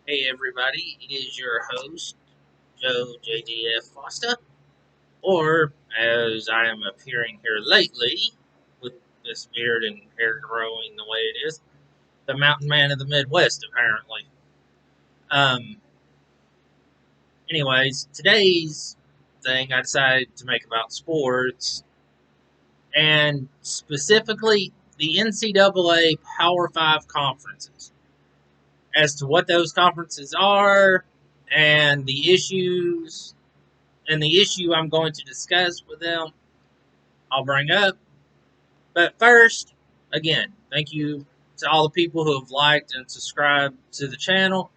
Hey everybody, it is your host, Joe JDF Foster, or as I am appearing here lately, with this beard and hair growing the way it is, the Mountain Man of the Midwest, apparently. Um, anyways, today's thing I decided to make about sports, and specifically the NCAA Power 5 conferences, as to what those conferences are, and the issues and the issue I'm going to discuss with them, I'll bring up. But first, again, thank you to all the people who have liked and subscribed to the channel.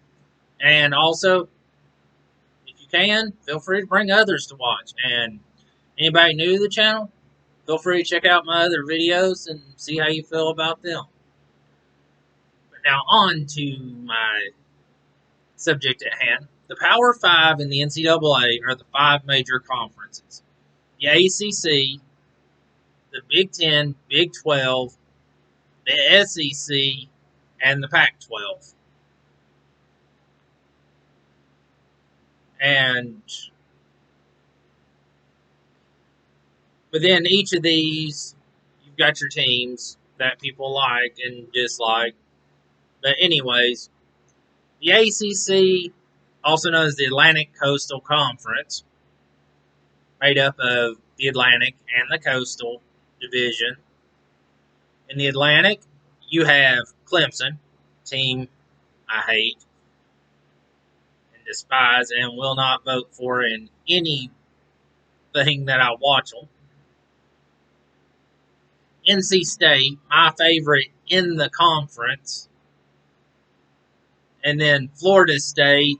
And also, if you can, feel free to bring others to watch. And anybody new to the channel, feel free to check out my other videos and see how you feel about them. But now, on to my subject at hand. The Power Five in the NCAA are the five major conferences: the ACC, the Big Ten, Big 12, the SEC, and the Pac 12. And within each of these, you've got your teams that people like and dislike. But, anyways, the ACC, also known as the Atlantic Coastal Conference, made up of the Atlantic and the Coastal Division. In the Atlantic, you have Clemson, team I hate and despise and will not vote for in anything that I watch them. NC State, my favorite in the conference, and then Florida State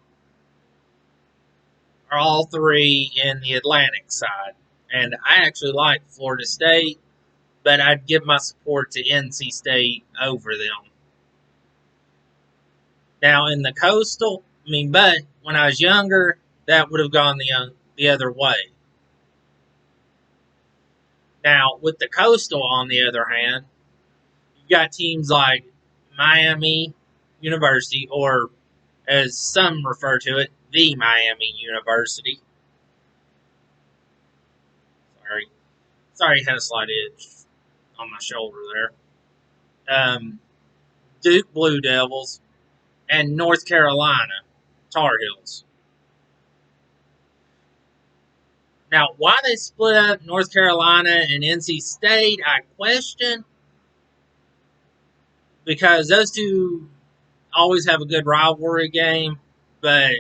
are all three in the Atlantic side. And I actually like Florida State, but I'd give my support to NC State over them. Now in the coastal, but when I was younger, that would have gone the other way. Now with the coastal, on the other hand, you've got teams like Miami University, or as some refer to it, the Miami University. Sorry, sorry, had a slight itch on my shoulder there. Duke Blue Devils and North Carolina Tar Heels. Now, why they split up North Carolina and NC State, I question, because those two always have a good rivalry game, but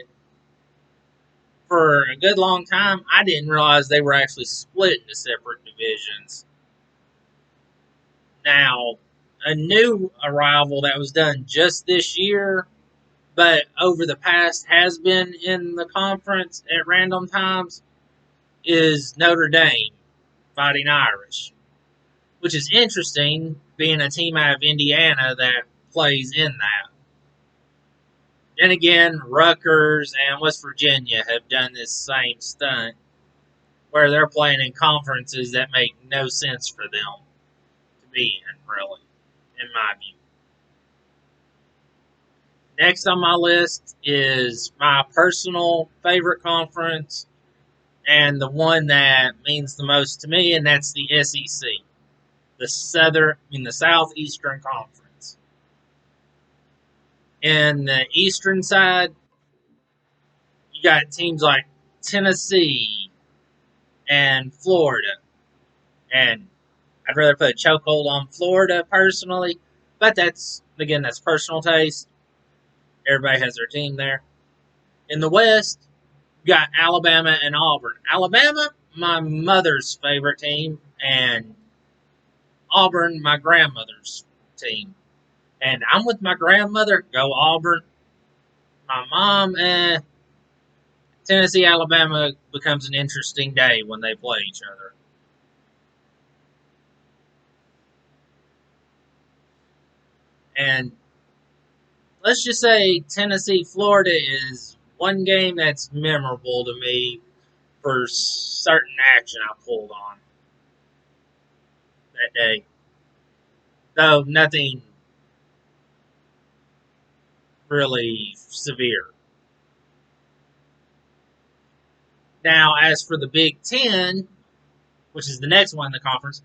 for a good long time, I didn't realize they were actually split into separate divisions. Now, a new arrival that was done just this year, but over the past has been in the conference at random times, is Notre Dame Fighting Irish, which is interesting, being a team out of Indiana that plays in that. Then again, Rutgers and West Virginia have done this same stunt, where they're playing in conferences that make no sense for them to be in, really, in my view. Next on my list is my personal favorite conference, and the one that means the most to me, and that's the SEC, the Southeastern Conference. In the Eastern side, you got teams like Tennessee and Florida, and I'd rather put a chokehold on Florida personally, but that's personal taste. Everybody has their team there. In the West, you got Alabama and Auburn. Alabama, my mother's favorite team, and Auburn, my grandmother's team. And I'm with my grandmother. Go Auburn. My mom, Tennessee, Alabama becomes an interesting day when they play each other. And let's just say Tennessee, Florida is one game that's memorable to me for certain action I pulled on that day. Though nothing really severe. Now, as for the Big Ten, which is the next one in the conference,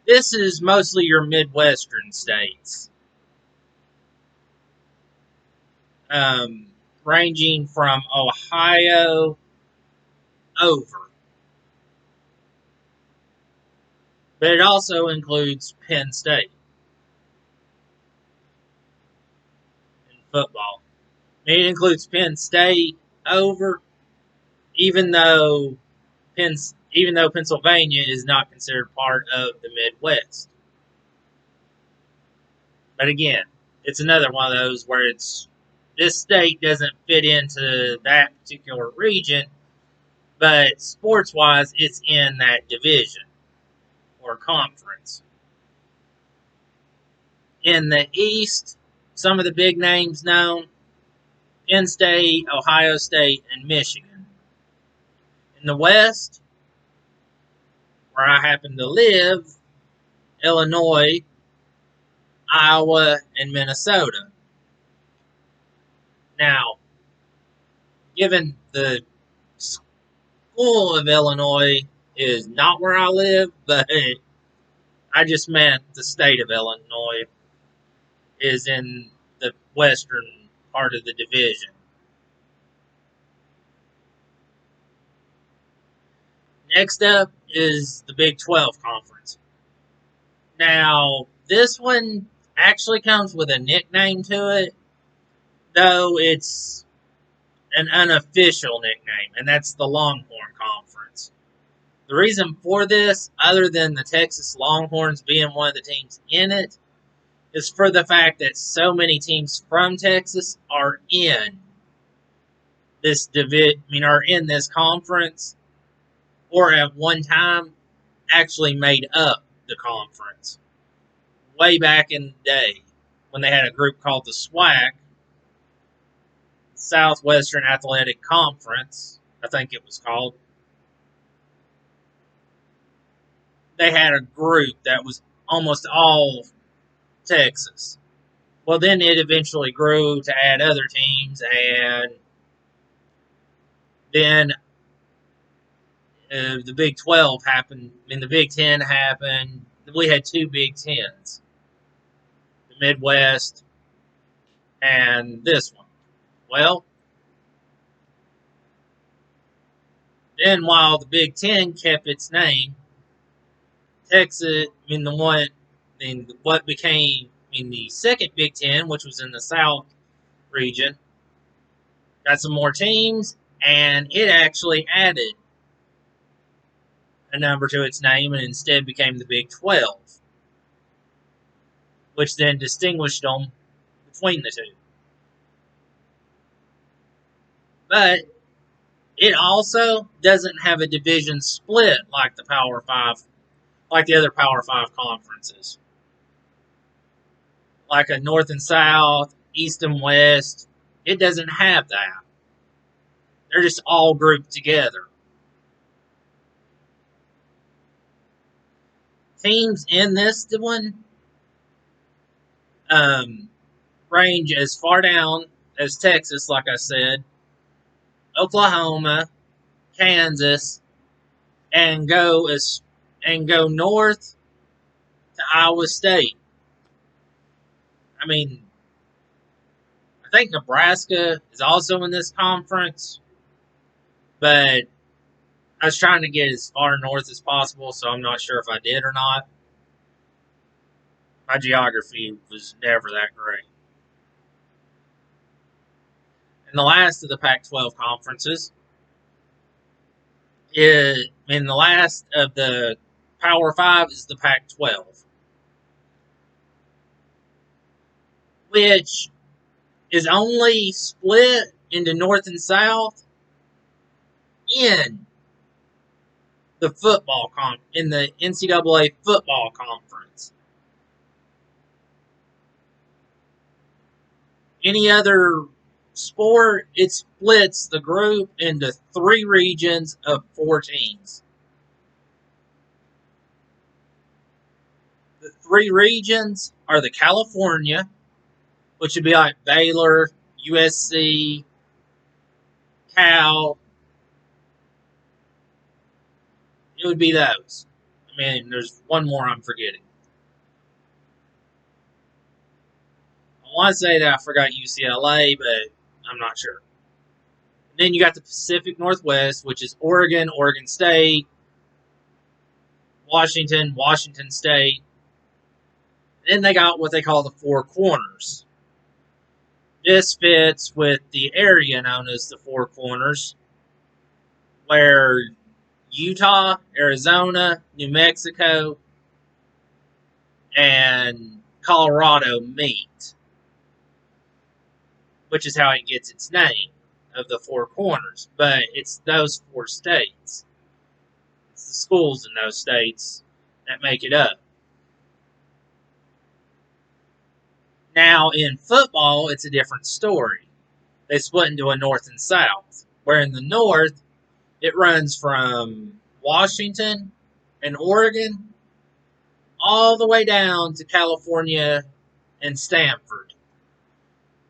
this is mostly your Midwestern states, um, ranging from Ohio over. But it also includes Penn State in football. It includes Penn State over, even though even though Pennsylvania is not considered part of the Midwest. But again, it's another one of those where this state doesn't fit into that particular region, but sports wise, it's in that division or conference. In the East, some of the big names known: Penn State, Ohio State, and Michigan. In the West, where I happen to live, Illinois, Iowa, and Minnesota. Now, given the school of Illinois is not where I live, but I just meant the state of Illinois is in the western part of the division. Next up is the Big 12 Conference. Now, this one actually comes with a nickname to it, though it's an unofficial nickname, and that's the Longhorn Conference. The reason for this, other than the Texas Longhorns being one of the teams in it, is for the fact that so many teams from Texas are in are in this conference, or at one time actually made up the conference. Way back in the day, when they had a group called the SWAC, Southwestern Athletic Conference, I think it was called. They had a group that was almost all Texas. Well, then it eventually grew to add other teams, and then the Big 12 happened. The Big 10 happened. We had two Big 10s, the Midwest and this one. Well, then while the Big 10 kept its name, Texas, what became the second Big 10, which was in the South region, got some more teams, and it actually added a number to its name and instead became the Big 12, which then distinguished them between the two. But it also doesn't have a division split like the Power 5, like the other Power 5 conferences. Like a North and South, East and West, it doesn't have that. They're just all grouped together. Teams in this one range as far down as Texas, like I said, Oklahoma, Kansas, and go north to Iowa State. I mean, I think Nebraska is also in this conference, but I was trying to get as far north as possible, so I'm not sure if I did or not. My geography was never that great. And the last of the Pac-12 conferences the last of the Power 5 is the Pac-12, which is only split into North and South in the in the NCAA football conference. Any other sport, it splits the group into 3 regions of 4 teams. The 3 regions are the California, which would be like Baylor, USC, Cal. It would be those. I mean, there's one more I'm forgetting. I want to say that I forgot UCLA, but I'm not sure. And then you got the Pacific Northwest, which is Oregon, Oregon State, Washington, Washington State. Then they got what they call the Four Corners. This fits with the area known as the Four Corners, where Utah, Arizona, New Mexico, and Colorado meet, which is how it gets its name of the Four Corners. But it's those four states. It's the schools in those states that make it up. Now, in football, it's a different story. They split into a north and south, where in the north, it runs from Washington and Oregon all the way down to California and Stanford.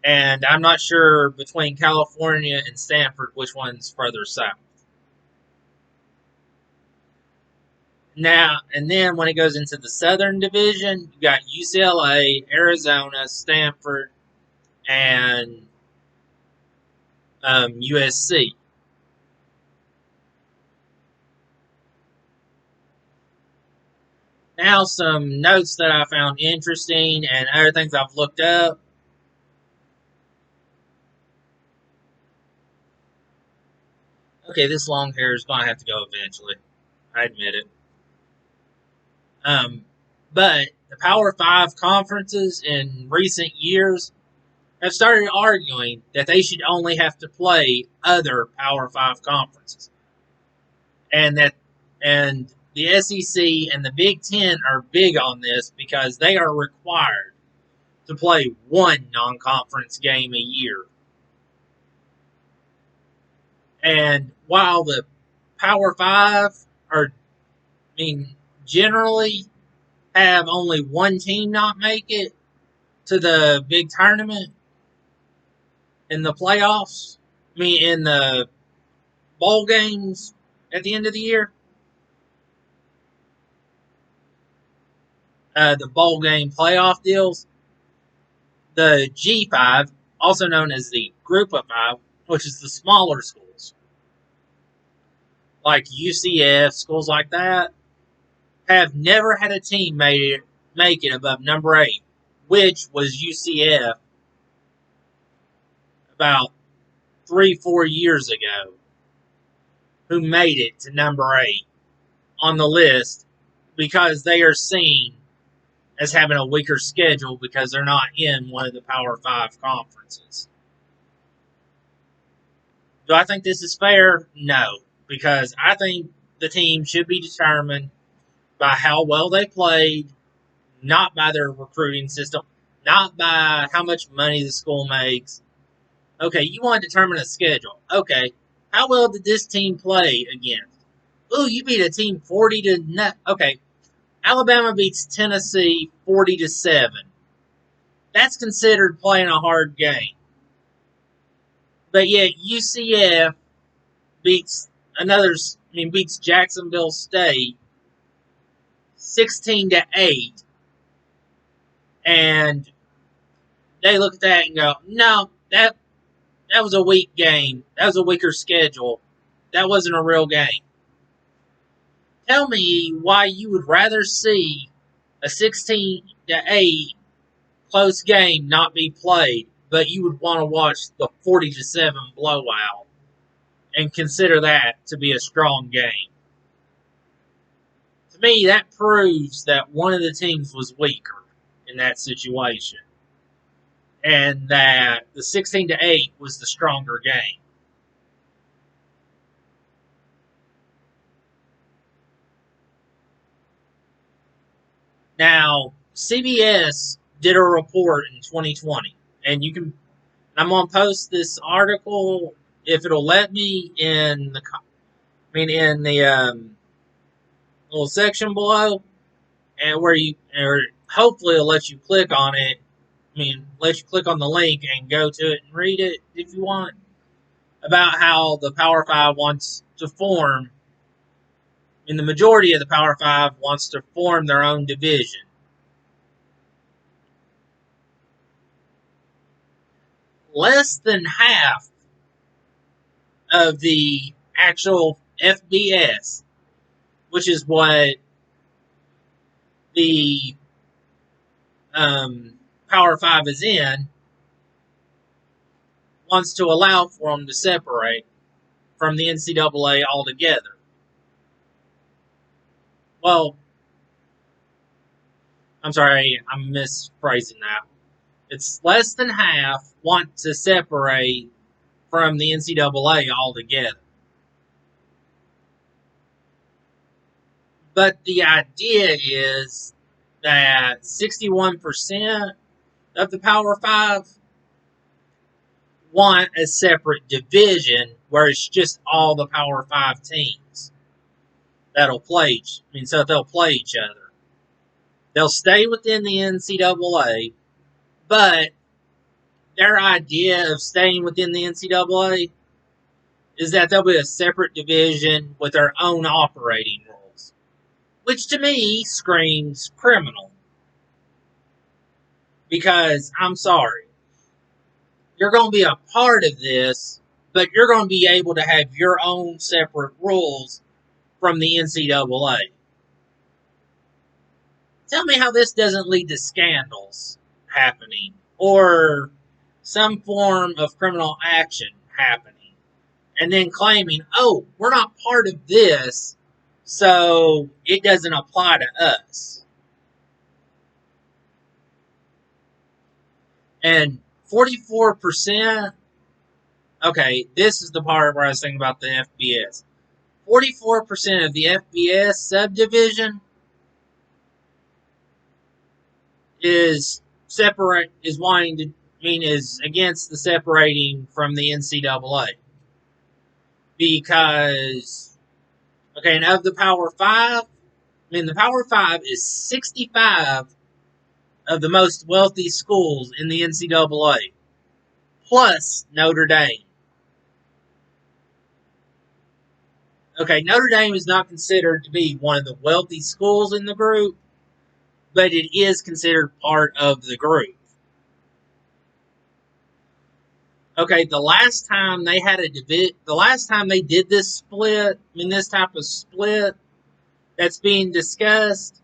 And I'm not sure between California and Stanford which one's further south. Now, and then when it goes into the Southern Division, you got UCLA, Arizona, Stanford, and USC. Now, some notes that I found interesting and other things I've looked up. Okay, this long hair is going to have to go eventually. I admit it. But the Power 5 conferences in recent years have started arguing that they should only have to play other Power 5 conferences. And the SEC and the Big Ten are big on this because they are required to play one non-conference game a year. And while the Power 5 generally have only one team not make it to the big tournament in the playoffs, in the bowl games at the end of the year, the bowl game playoff deals, the G5, also known as the Group of 5, which is the smaller schools, like UCF, schools like that, have never had a team make it above number 8, which was UCF about 3-4 years ago, who made it to number 8 on the list because they are seen as having a weaker schedule because they're not in one of the Power 5 conferences. Do I think this is fair? No, because I think the team should be determined by how well they played, not by their recruiting system, not by how much money the school makes. Okay, you want to determine a schedule. Okay, how well did this team play against? Ooh, you beat a team 40 to nothing. Okay, Alabama beats Tennessee 40-7. That's considered playing a hard game. But yet UCF beats Jacksonville State 16-8, and they look at that and go, "No, that was a weak game. That was a weaker schedule. That wasn't a real game." Tell me why you would rather see a 16-8 close game not be played, but you would want to watch the 40-7 blowout and consider that to be a strong game. To me, that proves that one of the teams was weaker in that situation, and that the 16-8 was the stronger game. Now, CBS did a report in 2020, and I'm gonna post this article if it'll let me in the little section below, and or hopefully it'll let you click on it. let you click on the link and go to it and read it if you want, about how the Power Five wants to form, and the majority of the Power Five wants to form their own division. Less than half of the actual FBS, which is what the Power Five is in, wants to allow for them to separate from the NCAA altogether. Well, I'm sorry, I'm misphrasing that. It's less than half want to separate from the NCAA altogether. But the idea is that 61% of the Power Five want a separate division where it's just all the Power Five teams that'll play. So they'll play each other. They'll stay within the NCAA, but their idea of staying within the NCAA is that there'll be a separate division with their own operating rules, which to me screams criminal. Because, I'm sorry, you're going to be a part of this, but you're going to be able to have your own separate rules from the NCAA. Tell me how this doesn't lead to scandals happening or some form of criminal action happening, and then claiming, oh, we're not part of this, so it doesn't apply to us. And 44%, okay, this is the part where I was thinking about the FBS. 44% of the FBS subdivision is against the separating from the NCAA. Because, okay, and of the Power Five, the Power Five is 65 of the most wealthy schools in the NCAA, plus Notre Dame. Okay, Notre Dame is not considered to be one of the wealthy schools in the group, but it is considered part of the group. Okay, the last time they did this split, this type of split that's being discussed,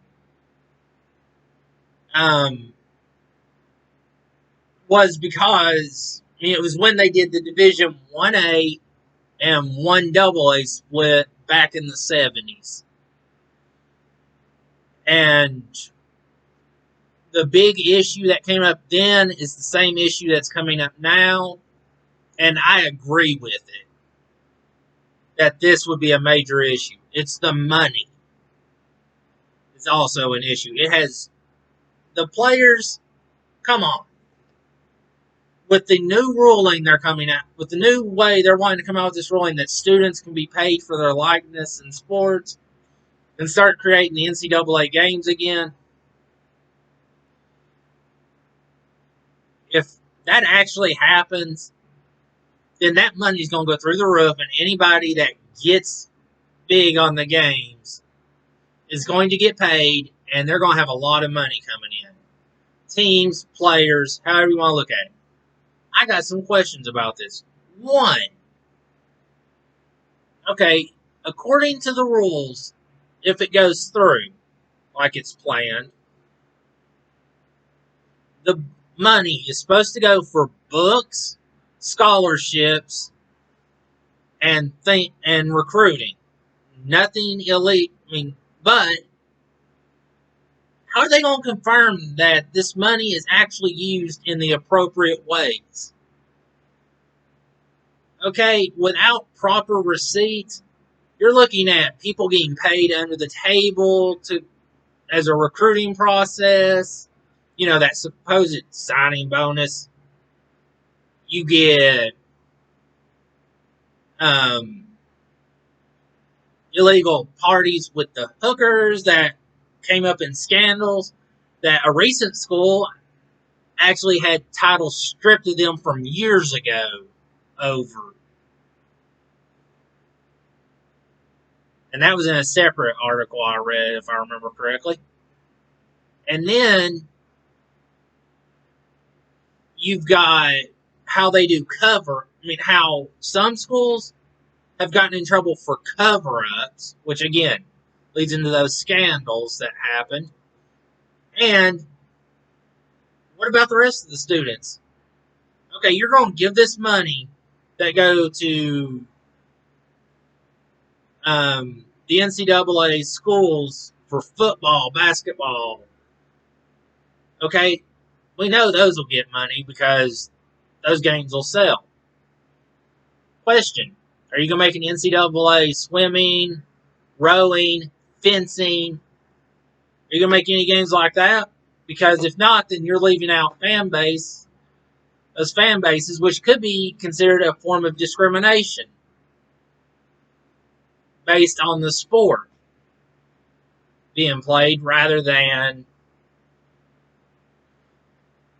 was because it was when they did the Division 1A and 1AA split back in the 70s. And the big issue that came up then is the same issue that's coming up now, and I agree with it, that this would be a major issue. It's the money. It's also an issue. It has the players, come on. With the new ruling they're coming out, with the new way they're wanting to come out with this ruling that students can be paid for their likeness in sports and start creating the NCAA games again. If that actually happens, then that money's going to go through the roof, and anybody that gets big on the games is going to get paid, and they're going to have a lot of money coming in. Teams, players, however you want to look at it. I got some questions about this. One, okay, according to the rules, if it goes through like it's planned, the money is supposed to go for books, scholarships, and recruiting. Nothing illegal. But how are they going to confirm that this money is actually used in the appropriate ways? Okay, without proper receipts, you're looking at people getting paid under the table as a recruiting process. That supposed signing bonus. You get illegal parties with the hookers that came up in scandals. That a recent school, actually had titles stripped of them from years ago over. And that was in a separate article I read, if I remember correctly. And then you've got how they do cover. I mean, how some schools have gotten in trouble for cover-ups, which again leads into those scandals that happened. And what about the rest of the students? Okay, you're going to give this money that go to the NCAA schools for football, basketball. Okay, we know those will get money because those games will sell. Question: are you going to make an NCAA swimming, rowing, fencing? Are you going to make any games like that? Because if not, then you're leaving out those fan bases, which could be considered a form of discrimination based on the sport being played rather than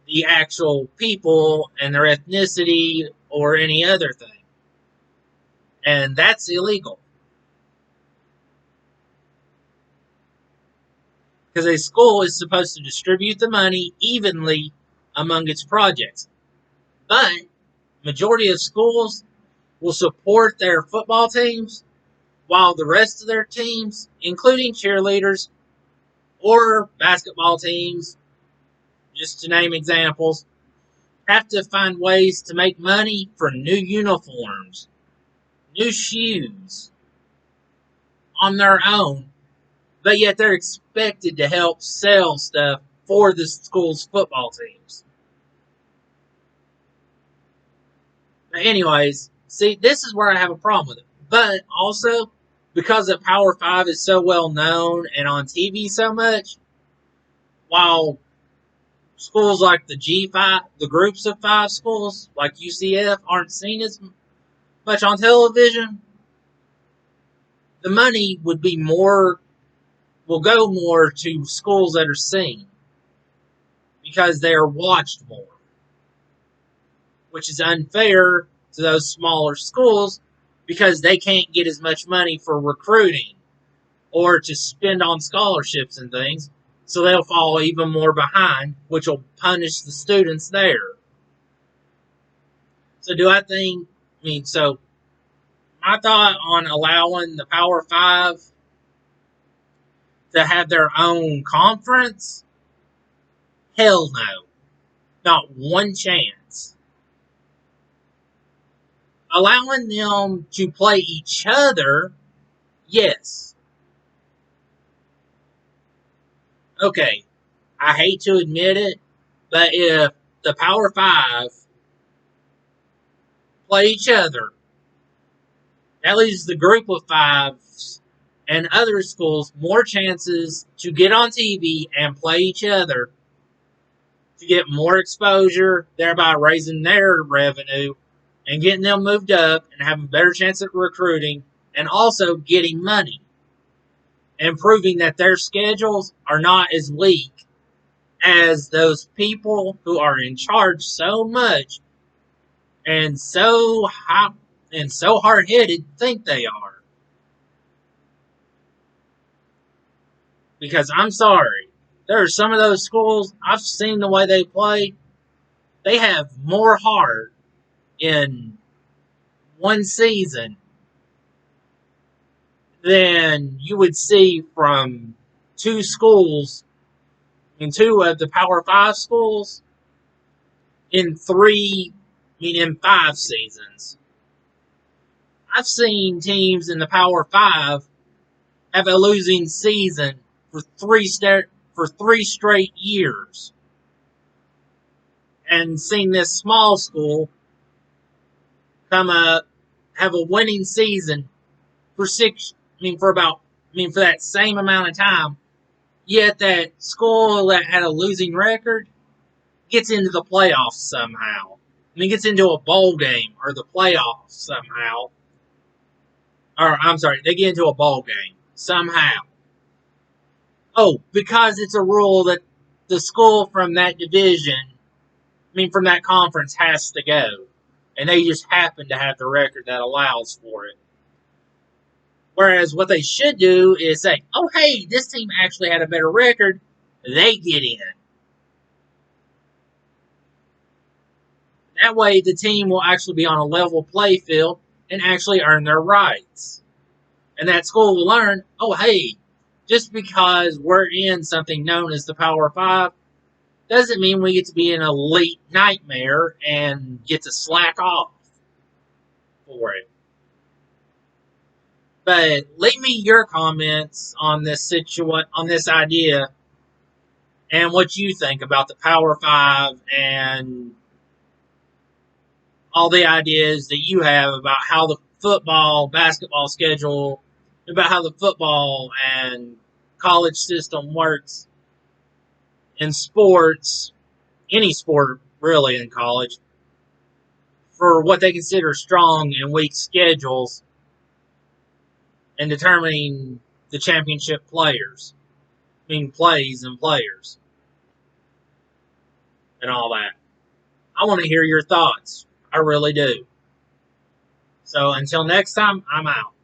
the actual people and their ethnicity or any other thing. And that's illegal. Because a school is supposed to distribute the money evenly among its projects. But majority of schools will support their football teams while the rest of their teams, including cheerleaders or basketball teams, just to name examples, have to find ways to make money for new uniforms, new shoes on their own, but yet they're expected to help sell stuff for the school's football teams. But anyways, see, this is where I have a problem with it. But also, because the Power 5 is so well known and on TV so much, while schools like the G5, the groups of 5 schools, like UCF, aren't seen as much on television, the money will go more to schools that are seen because they are watched more, which is unfair to those smaller schools because they can't get as much money for recruiting or to spend on scholarships and things, so they'll fall even more behind, which will punish the students there. So so my thought on allowing the Power 5 to have their own conference, hell no. Not one chance. Allowing them to play each other, yes. Okay, I hate to admit it, but if the Power 5 play each other, that leaves the group of 5s and other schools more chances to get on TV and play each other to get more exposure, thereby raising their revenue and getting them moved up and having a better chance at recruiting and also getting money and proving that their schedules are not as weak as those people who are in charge so much and so hard-headed think they are. Because I'm sorry, there are some of those schools, I've seen the way they play, they have more heart in one season than you would see from 2 schools, in 2 of the Power 5 schools, in 5 seasons. I've seen teams in the Power 5 have a losing season for 3 straight years. And seen this small school come up, have a winning season for that same amount of time. Yet that school that had a losing record gets into the playoffs somehow. Gets into a bowl game or the playoffs somehow. Or, I'm sorry, they get into a bowl game somehow. Oh, because it's a rule that the school from that division from that conference has to go. And they just happen to have the record that allows for it. Whereas what they should do is say, oh, hey, this team actually had a better record. They get in. That way, the team will actually be on a level play field and actually earn their rights. And that school will learn, oh, hey, just because we're in something known as the Power Five doesn't mean we get to be an elite nightmare and get to slack off for it. But leave me your comments on this on this idea and what you think about the Power Five and all the ideas that you have about how the football, basketball schedule, about how the football and college system works in sports, any sport really in college, for what they consider strong and weak schedules and determining the championship players, plays and players and all that. I want to hear your thoughts. I really do. So until next time, I'm out.